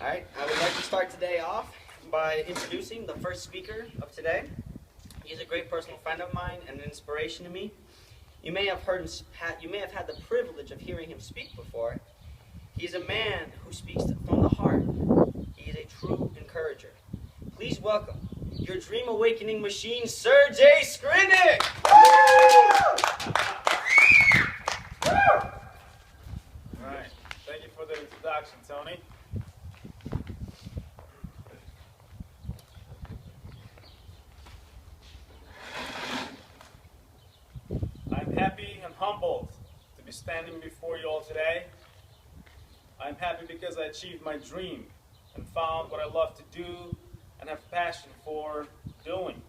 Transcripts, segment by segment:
Alright, I would like to start today off by introducing the first speaker of today. He's a great personal friend of mine and an inspiration to me. You may have had the privilege of hearing him speak before. He's a man who speaks from the heart. He is a true encourager. Please welcome your dream awakening machine, Serg. Alright, thank you for the introduction, Tony. I'm happy and humbled to be standing before you all today. I'm happy because I achieved my dream and found what I love to do and have passion for doing.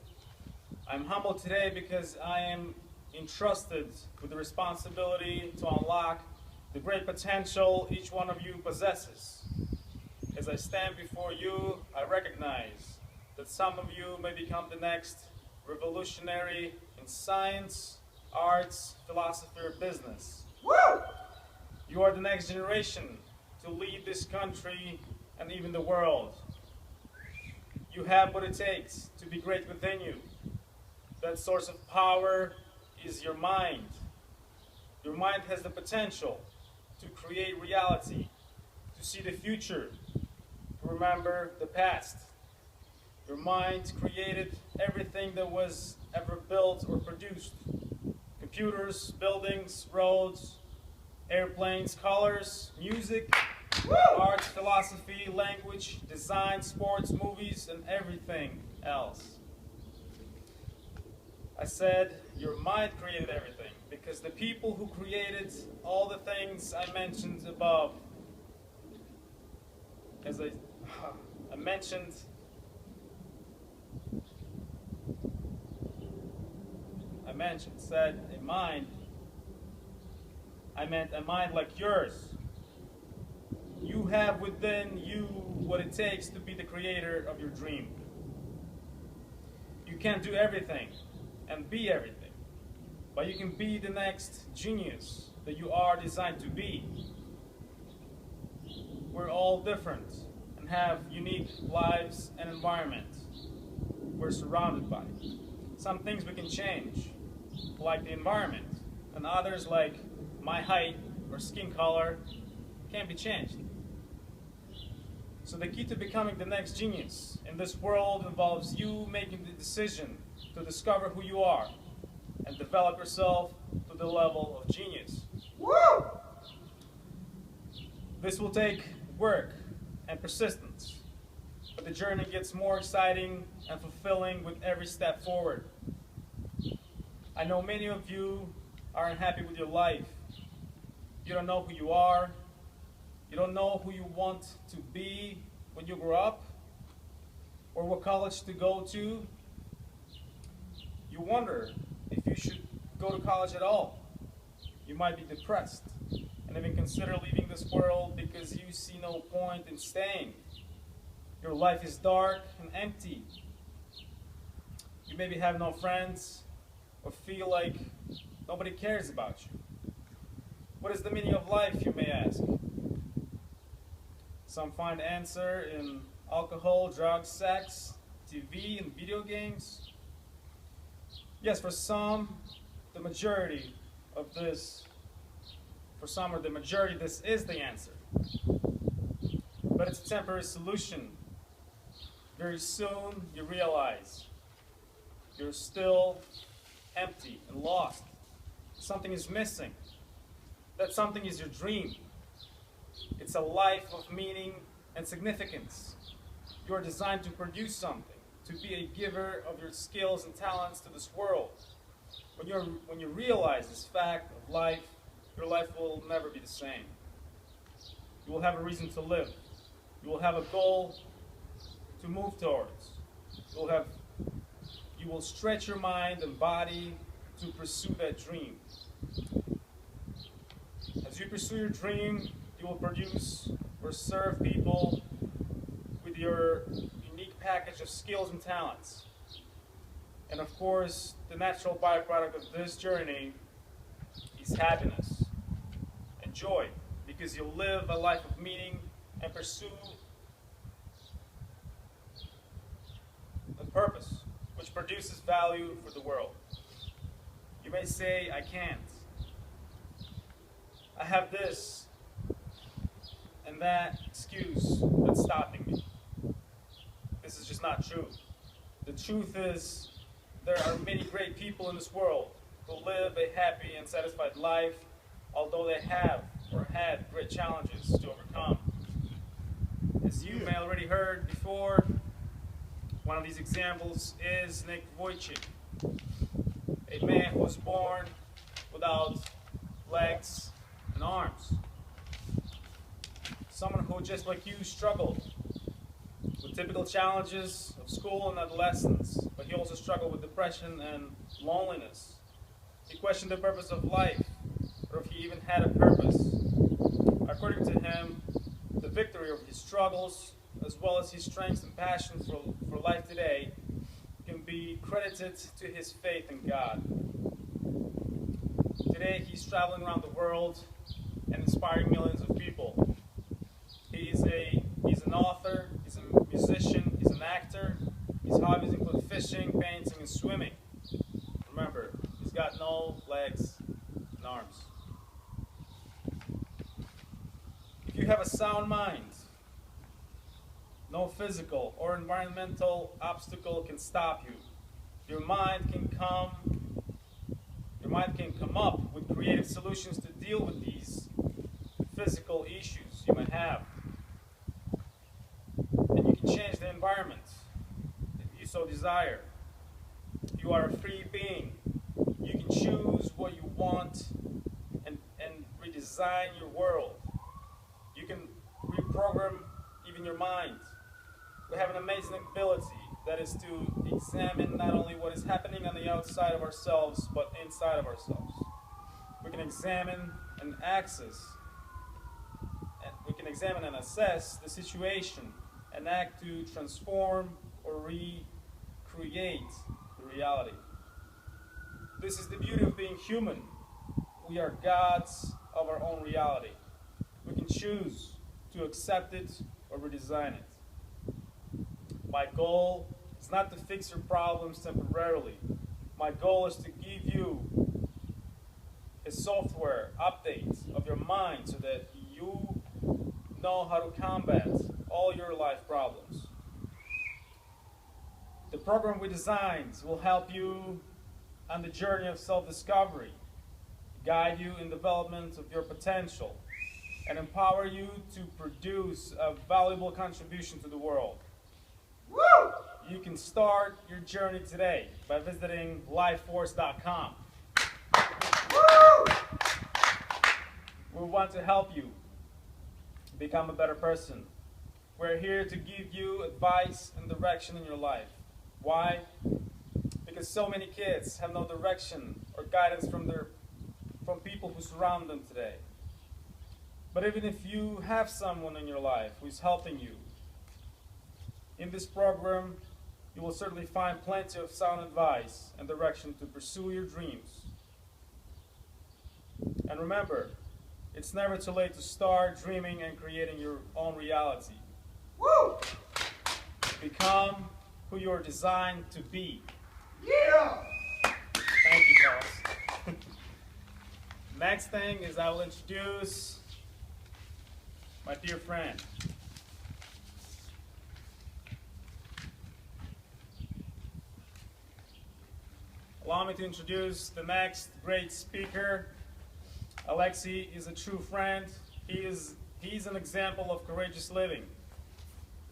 I'm humbled today because I am entrusted with the responsibility to unlock the great potential each one of you possesses. As I stand before you, I recognize that some of you may become the next revolutionary in science, arts, philosophy, or business. Woo! You are the next generation to lead this country and even the world. You have what it takes to be great within you. That source of power is your mind. Your mind has the potential to create reality, to see the future, to remember the past. Your mind created everything that was ever built or produced. Computers, buildings, roads, airplanes, colors, music, arts, philosophy, language, design, sports, movies, and everything else. I said your mind created everything because the people who created all the things I mentioned above, as I mentioned, said a mind, I meant a mind like yours. You have within you what it takes to be the creator of your dream. You can't do everything and be everything, but you can be the next genius that you are designed to be. We're all different and have unique lives and environments we're surrounded by. Some things we can change, like the environment, and others, like my height or skin color, can't be changed. So the key to becoming the next genius in this world involves you making the decision to discover who you are and develop yourself to the level of genius. Woo! This will take work and persistence, but the journey gets more exciting and fulfilling with every step forward. I know many of you are unhappy with your life. You don't know who you are. You don't know who you want to be when you grow up, or what college to go to. You wonder if you should go to college at all. You might be depressed and even consider leaving this world because you see no point in staying. Your life is dark and empty. You maybe have no friends or feel like nobody cares about you. What is the meaning of life, you may ask? Some find the answer in alcohol, drugs, sex, TV, and video games. Yes, for some, the majority, this is the answer. But it's a temporary solution. Very soon, you realize you're still empty and lost. Something is missing. That something is your dream. It's a life of meaning and significance. You're designed to produce something, to be a giver of your skills and talents to this world. When you realize this fact of life, your life will never be the same. You will have a reason to live. You will have a goal to move towards. You will stretch your mind and body to pursue that dream. As you pursue your dream, you will produce or serve people with your unique package of skills and talents. And of course, the natural byproduct of this journey is happiness and joy, because you'll live a life of meaning and pursue purpose, which produces value for the world. You may say, I can't. I have this and that excuse that's stopping me. This is just not true. The truth is, there are many great people in this world who live a happy and satisfied life, although they have or had great challenges to overcome. As you may already heard before, one of these examples is Nick Wojcik, a man who was born without legs and arms. Someone who, just like you, struggled with typical challenges of school and adolescence, but he also struggled with depression and loneliness. He questioned the purpose of life, or if he even had a purpose. According to him, the victory over his struggles, as well as his strengths and passion for life today, can be credited to his faith in God. Today, he's traveling around the world and inspiring millions of people. He's an author, he's a musician, he's an actor. His hobbies include fishing, painting, and swimming. Remember, he's got no legs and arms. If you have a sound mind, no physical or environmental obstacle can stop you. Your mind can come up with creative solutions to deal with these physical issues you might have. And you can change the environment if you so desire. You are a free being. You can choose what you want and redesign your world. You can reprogram even your mind. We have an amazing ability, that is to examine not only what is happening on the outside of ourselves, but inside of ourselves. We can examine and assess the situation and act to transform or recreate the reality. This is the beauty of being human. We are gods of our own reality. We can choose to accept it or redesign it. My goal is not to fix your problems temporarily. My goal is to give you a software update of your mind so that you know how to combat all your life problems. The program we designed will help you on the journey of self-discovery, guide you in development of your potential, and empower you to produce a valuable contribution to the world. Woo! You can start your journey today by visiting lifeforce.com. Woo! We want to help you become a better person. We're here to give you advice and direction in your life. Why? Because so many kids have no direction or guidance from people who surround them today. But even if you have someone in your life who is helping you, in this program, you will certainly find plenty of sound advice and direction to pursue your dreams. And remember, it's never too late to start dreaming and creating your own reality. Woo! Become who you're designed to be. Yeah! Thank you, Charles. Next thing is I will introduce my dear friend. Allow me to introduce the next great speaker. Alexey is a true friend. He's an example of courageous living,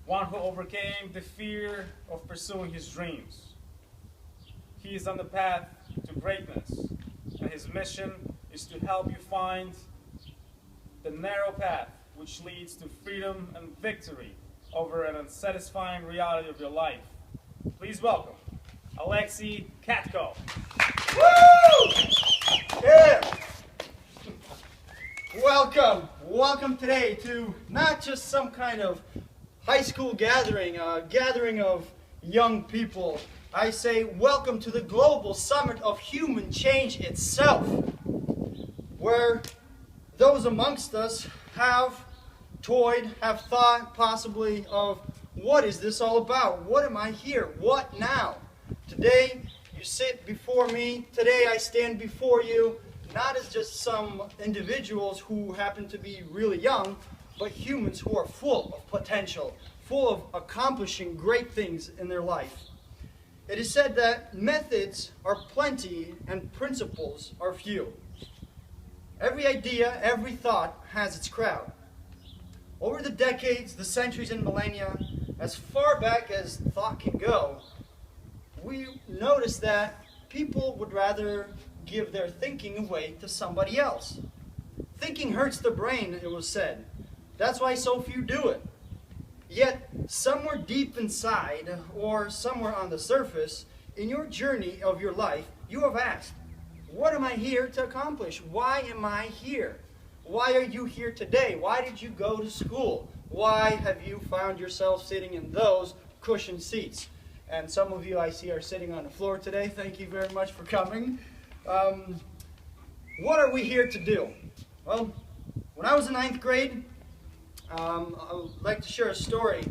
one who overcame the fear of pursuing his dreams. He is on the path to greatness, and his mission is to help you find the narrow path which leads to freedom and victory over an unsatisfying reality of your life. Please welcome Alexey Katko. Woo! Yeah! Welcome today to not just some kind of high school gathering, a gathering of young people. I say welcome to the global summit of human change itself, where those amongst us have thought possibly of what is this all about? What am I here? What now? Today, you sit before me. Today, I stand before you, not as just some individuals who happen to be really young, but humans who are full of potential, full of accomplishing great things in their life. It is said that methods are plenty and principles are few. Every idea, every thought has its crowd. Over the decades, the centuries, and millennia, as far back as thought can go, we notice that people would rather give their thinking away to somebody else. Thinking hurts the brain, it was said. That's why so few do it. Yet, somewhere deep inside, or somewhere on the surface, in your journey of your life, you have asked, what am I here to accomplish? Why am I here? Why are you here today? Why did you go to school? Why have you found yourself sitting in those cushioned seats? And some of you I see are sitting on the floor today. Thank you very much for coming. What are we here to do? Well, when I was in 9th grade, I would like to share a story.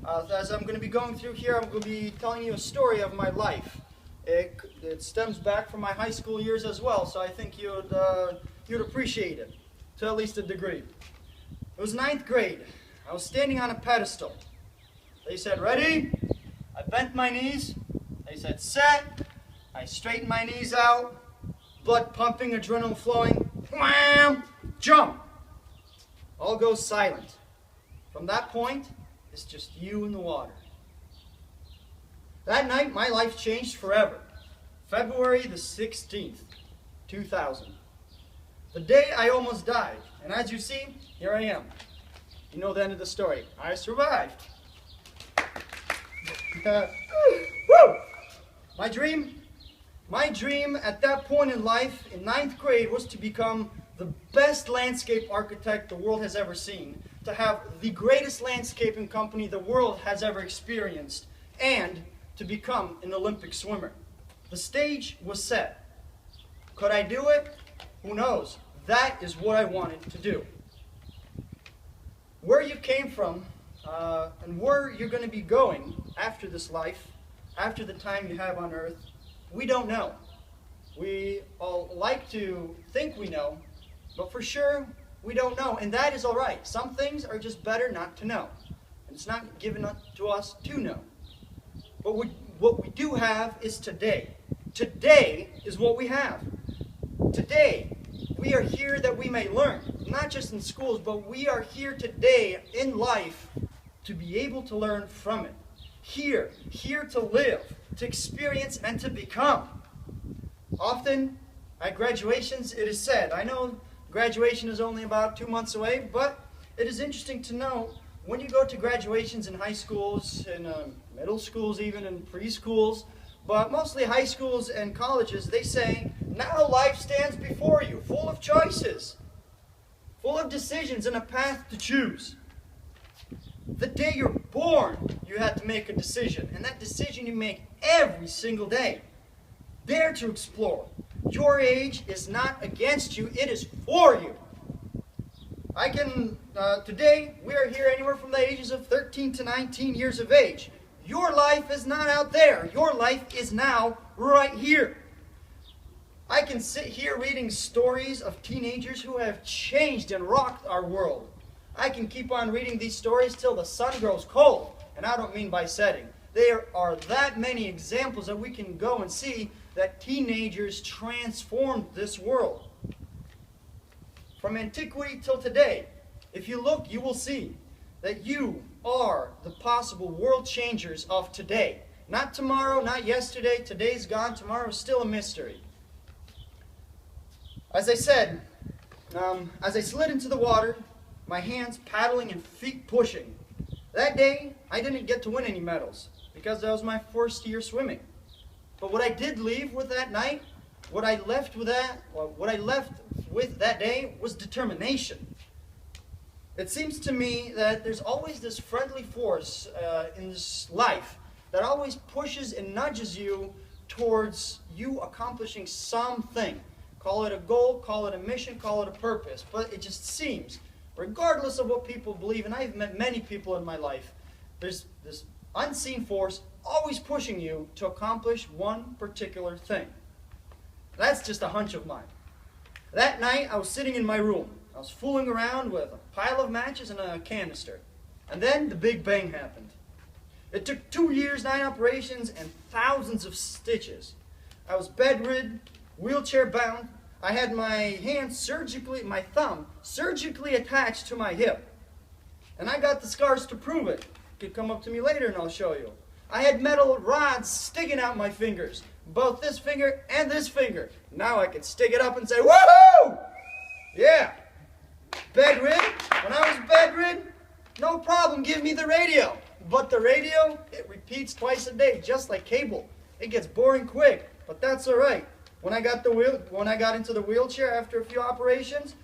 As I'm going to be going through here, I'm going to be telling you a story of my life. It stems back from my high school years as well, so I think you'd appreciate it, to at least a degree. It was 9th grade. I was standing on a pedestal. They said, ready? I bent my knees. They said, set. I straightened my knees out. Blood pumping, adrenaline flowing. Wham! Jump! All goes silent. From that point, it's just you and the water. That night, my life changed forever. February the 16th, 2000. The day I almost died. And as you see, here I am. You know the end of the story. I survived. Woo! My dream at that point in life, in 9th grade, was to become the best landscape architect the world has ever seen, to have the greatest landscaping company the world has ever experienced, and to become an Olympic swimmer. The stage was set. Could I do it? Who knows? That is what I wanted to do. Where you came from, and where you're going to be going after this life, after the time you have on earth, we don't know. We all like to think we know, but for sure, we don't know, and that is all right. Some things are just better not to know, and it's not given to us to know. But what we do have is today. Today is what we have. Today, we are here that we may learn, not just in schools, but we are here today in life to be able to learn from it. Here to live, to experience, and to become. Often, at graduations, it is said, I know graduation is only about 2 months away, but it is interesting to know when you go to graduations in high schools, in middle schools even, in preschools, but mostly high schools and colleges, they say, now life stands before you, full of choices, full of decisions and a path to choose. The day you're born, you have to make a decision, and that decision you make every single day. Dare to explore. Your age is not against you, it is for you. Today, we are here anywhere from the ages of 13 to 19 years of age. Your life is not out there. Your life is now, right here. I can sit here reading stories of teenagers who have changed and rocked our world. I can keep on reading these stories till the sun grows cold, and I don't mean by setting. There are that many examples that we can go and see that teenagers transformed this world. From antiquity till today, if you look, you will see that you are the possible world changers of today. Not tomorrow, not yesterday. Today's gone. Tomorrow is still a mystery. As I said, as I slid into the water, my hands paddling and feet pushing. That day, I didn't get to win any medals because that was my first year swimming. But what I did leave with that night, what I left with that day was determination. It seems to me that there's always this friendly force in this life that always pushes and nudges you towards you accomplishing something. Call it a goal, call it a mission, call it a purpose. But it just seems, regardless of what people believe, and I've met many people in my life, There's this unseen force always pushing you to accomplish one particular thing. That's just a hunch of mine. That night, I was sitting in my room. I was fooling around with a pile of matches and a canister. And then the Big Bang happened. It took 2 years, 9 operations, and thousands of stitches. I was bedridden, wheelchair bound. I had my thumb surgically attached to my hip. And I got the scars to prove it. You could come up to me later and I'll show you. I had metal rods sticking out my fingers. Both this finger and this finger. Now I could stick it up and say, woohoo! Yeah. Bedridden. When I was bedridden, no problem, give me the radio. But the radio, it repeats twice a day, just like cable. It gets boring quick, but that's all right. When I got into the wheelchair after a few operations,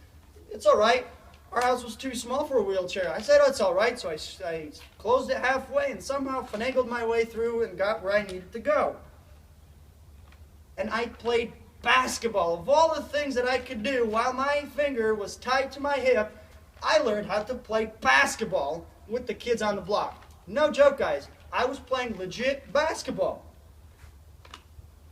it's all right. Our house was too small for a wheelchair. I said, oh, it's all right, so I closed it halfway and somehow finagled my way through and got where I needed to go. And I played basketball. Of all the things that I could do while my finger was tied to my hip, I learned how to play basketball with the kids on the block. No joke, guys. I was playing legit basketball.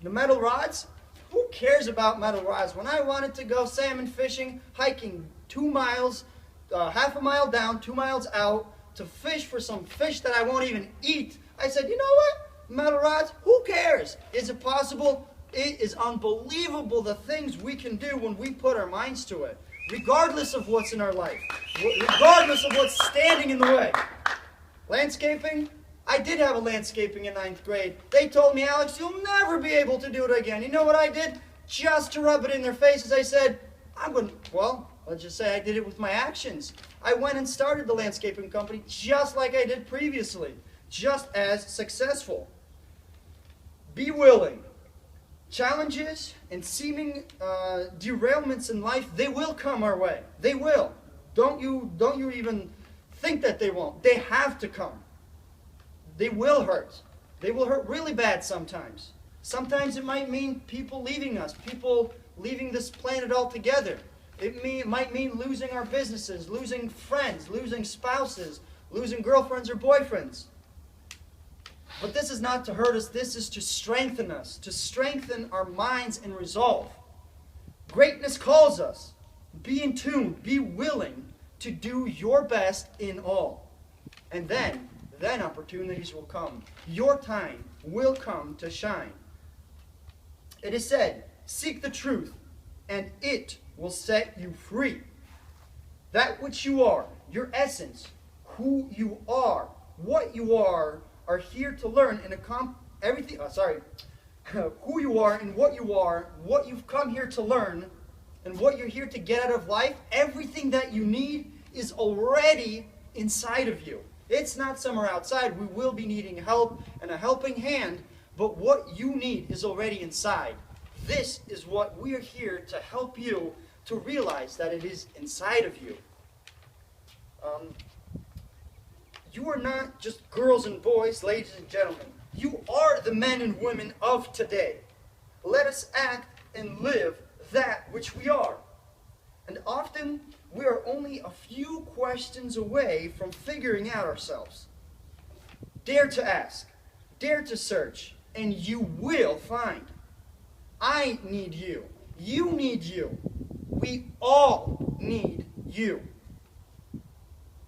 The metal rods? Who cares about metal rods? When I wanted to go salmon fishing, hiking 2 miles, half a mile down, 2 miles out, to fish for some fish that I won't even eat, I said, you know what? Metal rods, who cares? Is it possible? It is unbelievable the things we can do when we put our minds to it, regardless of what's in our life, regardless of what's standing in the way. Landscaping? I did have a landscaping in 9th grade. They told me, Alex, you'll never be able to do it again. You know what I did? Just to rub it in their faces, I said, let's just say I did it with my actions. I went and started the landscaping company just like I did previously, just as successful. Be willing. Challenges and seeming derailments in life, they will come our way. They will. Don't you even think that they won't. They have to come. They will hurt. They will hurt really bad sometimes. Sometimes it might mean people leaving us, people leaving this planet altogether. It might mean losing our businesses, losing friends, losing spouses, losing girlfriends or boyfriends. But this is not to hurt us, this is to strengthen us, to strengthen our minds and resolve. Greatness calls us. Be in tune, be willing to do your best in all. And then opportunities will come. Your time will come to shine. It is said, seek the truth, and it will set you free. That which you are, your essence, who you are, what you are here to learn and who you are and what you are, what you've come here to learn, and what you're here to get out of life, everything that you need is already inside of you. It's not somewhere outside. We will be needing help and a helping hand, but what you need is already inside. This is what we are here to help you to realize that it is inside of you. You are not just girls and boys, ladies and gentlemen. You are the men and women of today. Let us act and live that which we are. And often, we are only a few questions away from figuring out ourselves. Dare to ask, dare to search, and you will find. I need you. You need you. We all need you.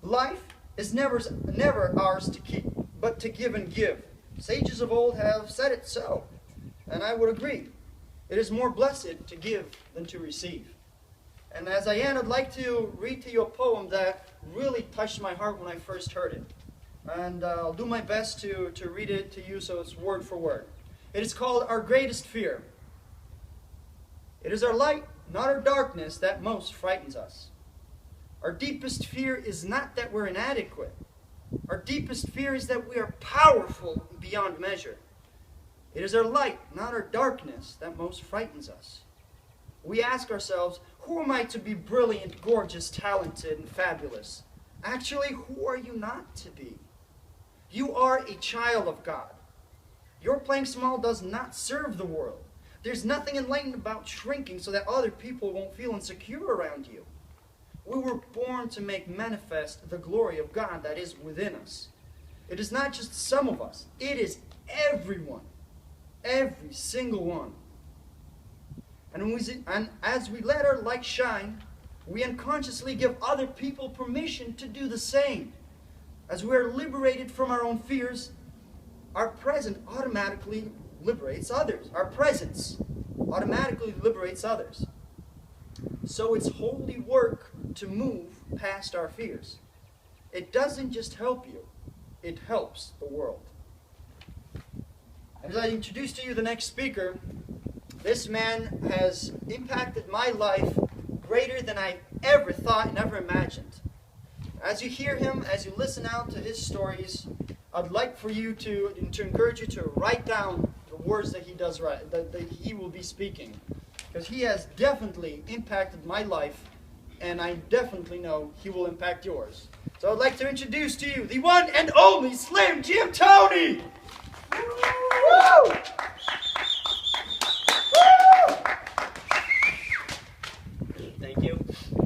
Life is never ours to keep, but to give and give. Sages of old have said it so, and I would agree. It is more blessed to give than to receive. And as I end, I'd like to read to you a poem that really touched my heart when I first heard it. And I'll do my best to read it to you so it's word for word. It is called Our Greatest Fear. It is our light, not our darkness, that most frightens us. Our deepest fear is not that we're inadequate. Our deepest fear is that we are powerful beyond measure. It is our light, not our darkness, that most frightens us. We ask ourselves, who am I to be brilliant, gorgeous, talented, and fabulous? Actually, who are you not to be? You are a child of God. Your playing small does not serve the world. There's nothing enlightened about shrinking so that other people won't feel insecure around you. We were born to make manifest the glory of God that is within us. It is not just some of us. It is everyone. Every single one. And as we let our light shine, we unconsciously give other people permission to do the same. As we are liberated from our own fears, our presence automatically liberates others. Our presence automatically liberates others. So it's holy work to move past our fears. It doesn't just help you, it helps the world. As I introduce to you the next speaker, this man has impacted my life greater than I ever thought and ever imagined. As you hear him, as you listen out to his stories, I'd like for you to encourage you to write down the words that he does right, that he will be speaking. Because he has definitely impacted my life, and I definitely know he will impact yours. So I'd like to introduce to you the one and only Slim Jim Tony! Woo! Thank you.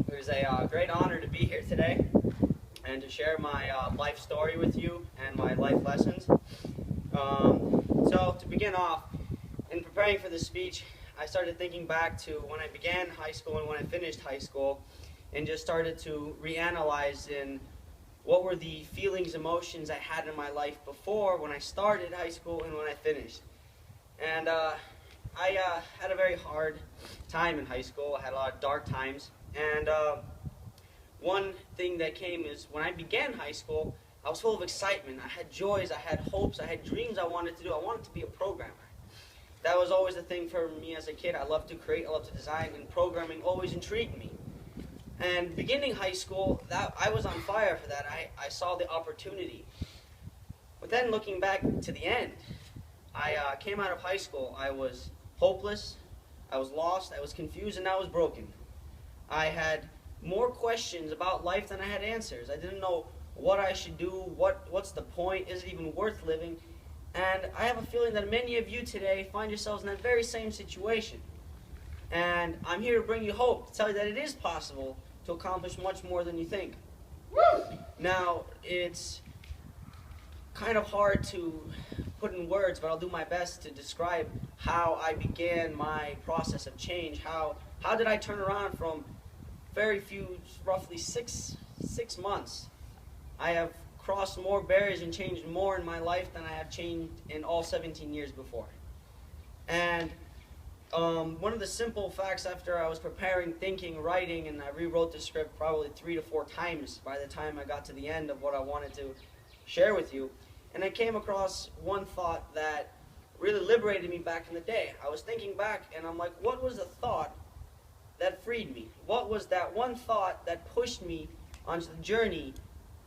It was a great honor to be here today and to share my life story with you and my life lessons. So to begin off, in preparing for this speech, I started thinking back to when I began high school and when I finished high school, and just started to reanalyze in what were the feelings, emotions I had in my life before when I started high school and when I finished. And I had a very hard time in high school. I had a lot of dark times. And one thing that came is when I began high school, I was full of excitement. I had joys, I had hopes, I had dreams I wanted to do. I wanted to be a programmer. That was always the thing for me as a kid. I loved to create, I loved to design, and programming always intrigued me. And beginning high school, I was on fire for that. I saw the opportunity. But then looking back to the end, I came out of high school. I was hopeless, I was lost, I was confused, and I was broken. I had more questions about life than I had answers. I didn't know what I should do, what's the point, is it even worth living? And I have a feeling that many of you today find yourselves in that very same situation. And I'm here to bring you hope, to tell you that it is possible to accomplish much more than you think. Woo! Now, it's kind of hard to put in words, but I'll do my best to describe how I began my process of change. How did I turn around from very few, roughly six months? I have crossed more barriers and changed more in my life than I have changed in all 17 years before. And one of the simple facts after I was preparing, thinking, writing, and I rewrote the script probably 3 to 4 times by the time I got to the end of what I wanted to share with you. And I came across one thought that really liberated me back in the day. I was thinking back and I'm like, what was the thought that freed me? What was that one thought that pushed me onto the journey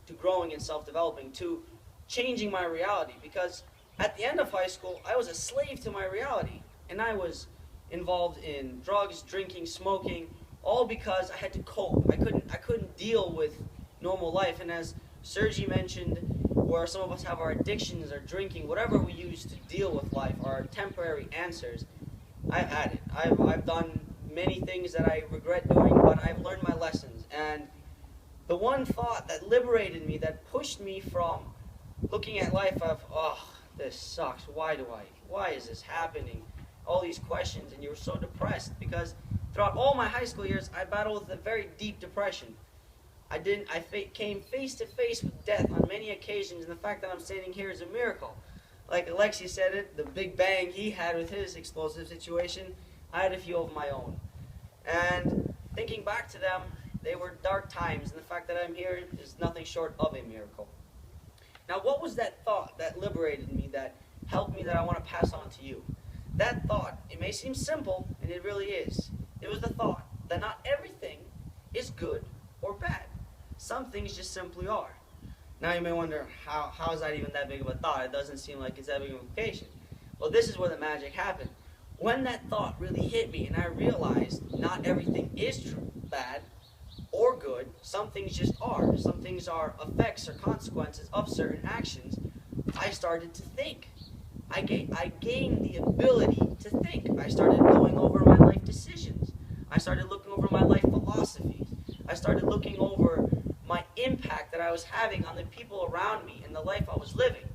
to growing and self-developing, to changing my reality? Because at the end of high school, I was a slave to my reality. And I was involved in drugs, drinking, smoking, all because I had to cope. I couldn't deal with normal life. And as Serg mentioned, where some of us have our addictions, our drinking, whatever we use to deal with life, our temporary answers, I've had it. I've done many things that I regret doing, but I've learned my lessons. And the one thought that liberated me, that pushed me from looking at life of, oh, this sucks, why is this happening? All these questions, and you were so depressed because throughout all my high school years, I battled with a very deep depression. I came face to face with death on many occasions, and the fact that I'm standing here is a miracle. Like Alexey said it, the big bang he had with his explosive situation, I had a few of my own. And thinking back to them, they were dark times, and the fact that I'm here is nothing short of a miracle. Now, what was that thought that liberated me, that helped me, that I want to pass on to you? That thought, it may seem simple, and it really is. It was the thought that not everything is good or bad. Some things just simply are. Now you may wonder, how is that even that big of a thought? It doesn't seem like it's that big of an implication. Well, this is where the magic happened. When that thought really hit me and I realized not everything is true, bad, or good, some things just are. Some things are effects or consequences of certain actions. I started to think. I gained the ability to think. I started going over my life decisions. I started looking over my life philosophies. I started looking over my impact that I was having on the people around me and the life I was living.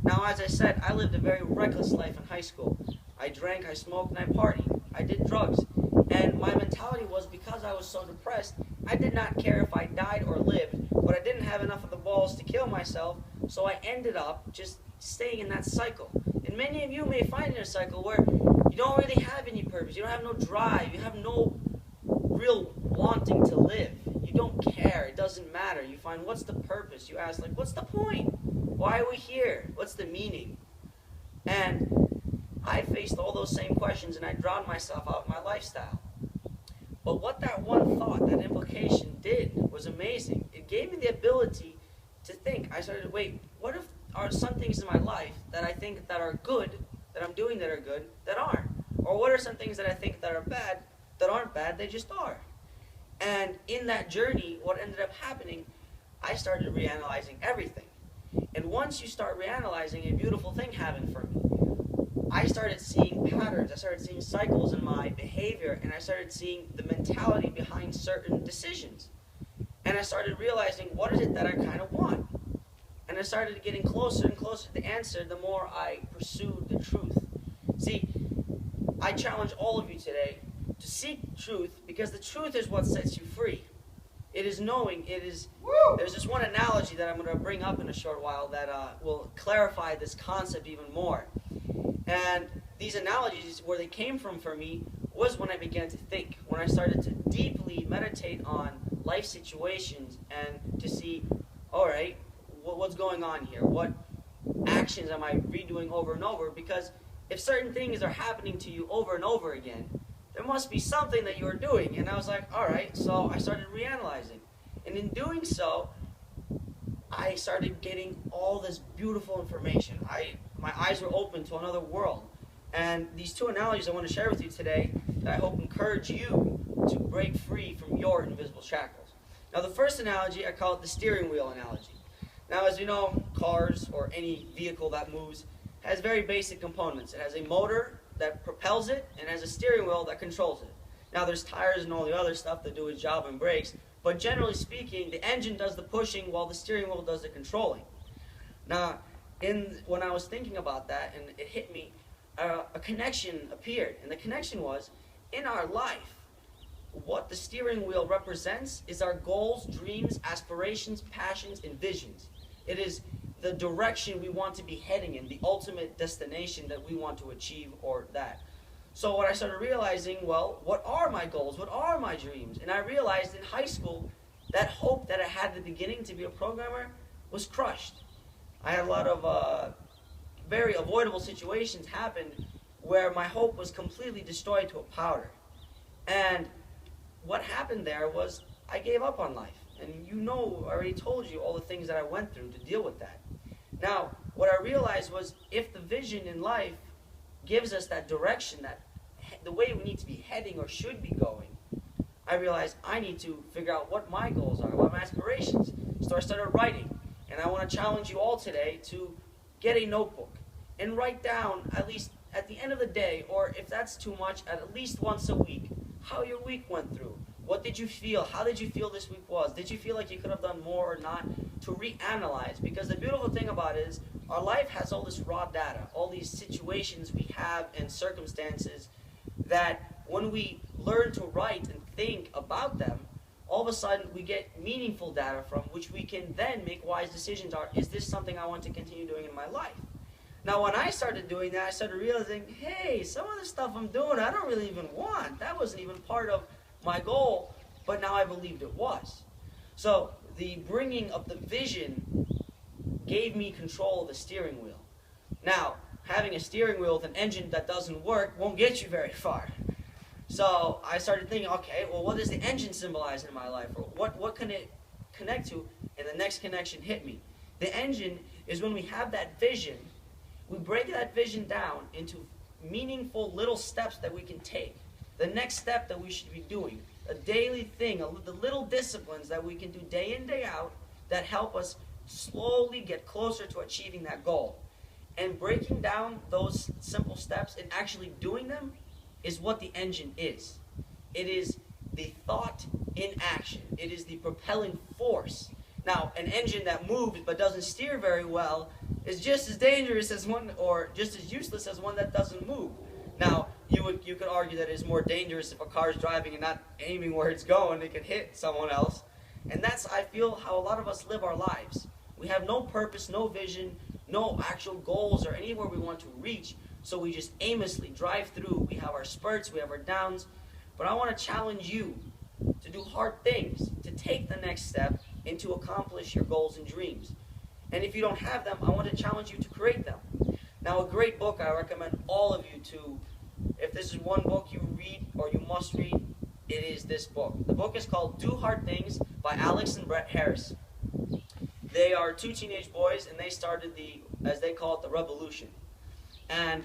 Now, as I said, I lived a very reckless life in high school. I drank, I smoked, and I partied. I did drugs. And my mentality was, because I was so depressed, I did not care if I died or lived, but I didn't have enough of the balls to kill myself, so I ended up just staying in that cycle. And many of you may find in a cycle where you don't really have any purpose, you don't have no drive, you have no real wanting to live. You don't care, it doesn't matter. You find, what's the purpose? You ask, like, what's the point? Why are we here? What's the meaning? And I faced all those same questions, and I drowned myself out in my lifestyle. But what that one thought, that implication did was amazing. It gave me the ability to think. I started, wait, what if are some things in my life that I think that are good, that I'm doing that are good, that aren't? Or what are some things that I think that are bad, that aren't bad, they just are? And in that journey, what ended up happening, I started reanalyzing everything. And once you start reanalyzing, a beautiful thing happened for me. I started seeing patterns, I started seeing cycles in my behavior, and I started seeing the mentality behind certain decisions. And I started realizing, what is it that I kind of want? And I started getting closer and closer to the answer the more I pursued the truth. See, I challenge all of you today to seek truth, because the truth is what sets you free. It is knowing, it is, there's this one analogy that I'm going to bring up in a short while that will clarify this concept even more. And these analogies, where they came from for me, was when I began to think, when I started to deeply meditate on life situations and to see, all right, what's going on here? What actions am I redoing over and over? Because if certain things are happening to you over and over again, there must be something that you're doing. And I was like, all right, so I started reanalyzing. And in doing so, I started getting all this beautiful information. My eyes were open to another world. And these two analogies I want to share with you today that I hope encourage you to break free from your invisible shackles. Now, the first analogy, I call it the steering wheel analogy. Now, as you know, cars or any vehicle that moves has very basic components. It has a motor that propels it and has a steering wheel that controls it. Now, there's tires and all the other stuff that do its job and brakes, but generally speaking, the engine does the pushing while the steering wheel does the controlling. Now, when I was thinking about that, and it hit me, a connection appeared, and the connection was, in our life, what the steering wheel represents is our goals, dreams, aspirations, passions, and visions. It is the direction we want to be heading in, the ultimate destination that we want to achieve, or that. So what I started realizing, well, what are my goals? What are my dreams? And I realized in high school, that hope that I had at the beginning to be a programmer was crushed. I had a lot of very avoidable situations happen where my hope was completely destroyed to a powder. And what happened there was I gave up on life. And you know, I already told you all the things that I went through to deal with that. Now, what I realized was, if the vision in life gives us that direction, that the way we need to be heading or should be going, I realized I need to figure out what my goals are, what my aspirations. So I started writing. And I want to challenge you all today to get a notebook and write down, at least at the end of the day, or if that's too much, at least once a week, how your week went through. What did you feel? How did you feel this week was? Did you feel like you could have done more or not? To reanalyze. Because the beautiful thing about it is, our life has all this raw data, all these situations we have and circumstances that when we learn to write and think about them, all of a sudden we get meaningful data from which we can then make wise decisions. Is this something I want to continue doing in my life? Now, when I started doing that, I started realizing, hey, some of the stuff I'm doing, I don't really even want. That wasn't even part of my goal, but now I believed it was. So the bringing of the vision gave me control of the steering wheel. Now, having a steering wheel with an engine that doesn't work won't get you very far. So I started thinking, okay, well, what does the engine symbolize in my life? Or what can it connect to? And the next connection hit me. The engine is when we have that vision, we break that vision down into meaningful little steps that we can take. The next step that we should be doing, a daily thing, the little disciplines that we can do day in, day out that help us slowly get closer to achieving that goal. And breaking down those simple steps and actually doing them is what the engine is. It is the thought in action. It is the propelling force. Now, an engine that moves but doesn't steer very well is just as dangerous as one, or just as useless as one that doesn't move. Now, you could argue that it's more dangerous if a car is driving and not aiming where it's going, it could hit someone else. And that's, I feel, how a lot of us live our lives. We have no purpose, no vision, no actual goals or anywhere we want to reach, so we just aimlessly drive through. We have our spurts, we have our downs, but I want to challenge you to do hard things, to take the next step, and to accomplish your goals and dreams. And if you don't have them, I want to challenge you to create them. Now, a great book I recommend all of you to, if this is one book you read or you must read, it is this book. The book is called Do Hard Things by Alex and Brett Harris. They are two teenage boys, and they started the, as they call it, the revolution. And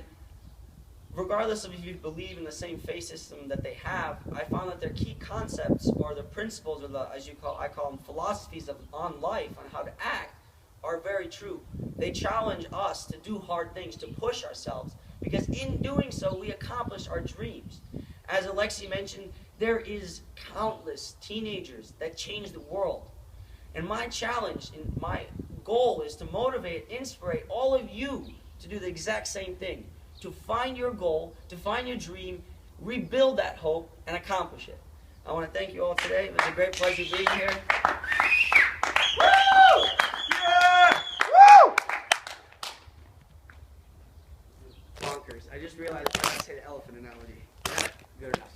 regardless of if you believe in the same faith system that they have, I found that their key concepts or the principles, or the, I call them philosophies on life, on how to act, are very true. They challenge us to do hard things, to push ourselves, because in doing so, we accomplish our dreams. As Alexey mentioned, there is countless teenagers that change the world. And my challenge and my goal is to motivate, inspire all of you to do the exact same thing, to find your goal, to find your dream, rebuild that hope, and accomplish it. I want to thank you all today. It was a great pleasure being here. Woo! Yeah! Woo! Bonkers. I just realized I had to say the elephant analogy. Yeah, good enough.